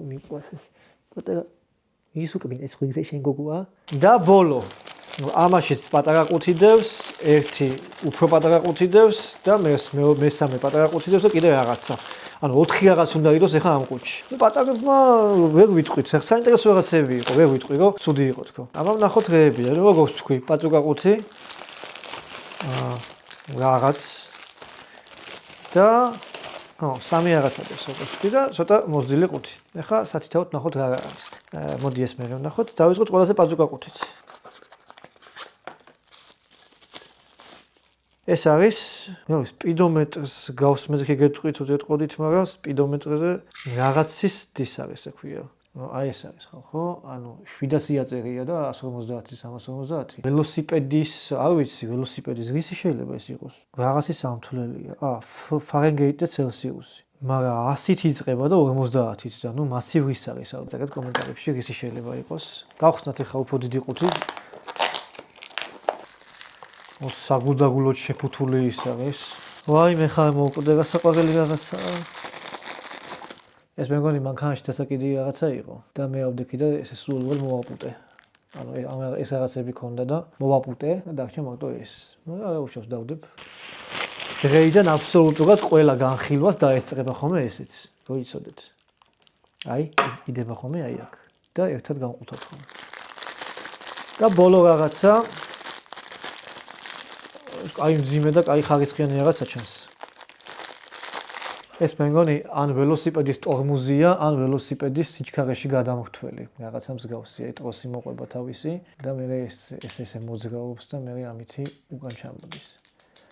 მიყვას ეს. პატარა ის უკვე ეს ხო ისე შენ გოგოა? და ბოლო. ამაშიც პატარა ყუთი დევს, ერთი უფრო პატარა ყუთი დევს და მესამე პატარა ყუთი დევს და კიდე რაღაცა. ანუ 4 რაღაც უნდა იყოს ახლა ამ ყუთში. პატარებმა ვერ ვიტყვით, ახლა საინტერესო რაღაცები იყო, ვერ ვიტყვი რომ ცუდი იყო თქო. აბა ნახოთ რეებია, როგორც თქვი, პაწუკა ყუთი. რაღაც და სამი რაღაცა დევს როგორც თქვი და ცოტა მოზრდილი ყუთი. ახლა სათითაოდ ნახოთ რა არის. მოდი ეს მე ვნახოთ, დავიწყოთ ყველაზე პაწუკა ყუთით. ეს არის, სპიდომეტრს გავს მე ხე გეტყვით, უტყოდით, მაგრამ სპიდომეტრზე რაღაცის დის არის, ესე ქვია. აი ეს არის ხო? ანუ 700 აწერია და 150-ის 350. ველოსიპედის, არ ვიცი, ველოსიპედის რისი შეიძლება ეს იყოს? რაღაცის სამთვლელია. ფარენგეიტი და ცელსიუსი. მაგრამ 100-ით იწყება და 50-ით და ნუ მასივ რის არის, წერეთ კომენტარებში რისი შეიძლება იყოს. გავხსნათ ახლა უფრო დიდი ყუთი. საგულდაგულოდ შეფუთული ის არის. ვაიმე ხარ მოვკვდე გასაყვარელი რაღაცაა. ეს მე მგონი მანქანაში დასაკიდი რაღაცა იყო და მე ავდექი და ესე სულ მოვაპუტე. ანუ ეს რაღაცები ქონდა და მოვაპუტე და დაგჭა მარტო ეს. ნუ არა უშავს დავდებ. დღეიდან აბსოლუტურად ყველა განხილვას დაესწრება ხოლმე ესეც. როიცოდეთ. აი, იდება ხოლმე აი აქ და ერთად განყუთავთ ხოლმე. და ბოლო რაღაცა აი მძიმე და კაი ხარისხიანი რაღაცა ჩანს. ეს მე მგონი ან ველოსიპედის ტორმუზია, ან ველოსიპედის სიჩქარეში გადამრთველი. რაღაცა მსგავსია, ეტროსი მოყვება თავისი და მე ესე მოძრაობს და მე ამითი უკან ჩამოდის.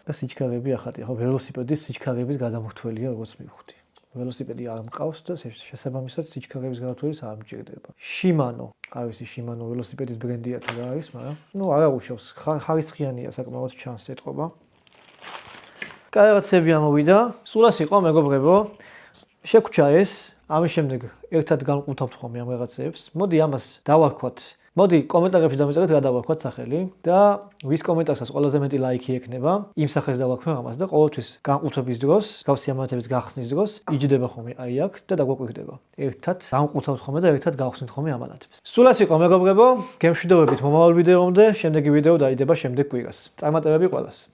და სიჩქარები ახატია, ხო ველოსიპედის სიჩქარების გადამრთველია, როგორც მივხვდი. ველოსიპედი არ მყავს და შესაბამისად სიჩქარების გადამრთველის არ მჭირდება. Shimano, არ ვიცი Shimano ველოსიპედის ბრენდია თუ რა არის, მაგრამ ნუ არა უშავს, ხარისხიანია საკმაოდ ჩანს ეთყობა. კაი ამოვიდა. სულ ეს იყო მეგობრებო. შეგვჭა ეს, ამის შემდეგ ერთად განყუთავთ ხოლმე ამ რაღაცებს. მოდი ამას დავარქვათ. მოდი კომენტარებში დამეწერეთ რა დავარქვათ სახელი და ვის კომენტარსაც ყველაზე მეტი ლაიქი ექნება, იმ სახელს დავარქვენ ამას და ყოველთვის განყუთების დროს, გავსი ამათების გახსნის დროს იჯდება ხოლმე აი აქ და დაგვაკვირდება. ერთად განყუთავთ ხოლმე და ერთად გავხსნით ხოლმე ამათებს. სულ ეს იყო მეგობრებო. გემშვიდობებით მომავალ ვიდეომდე, შემდეგი ვიდეო დაიდება შემდეგ კვირას. წარმატებები ყველას.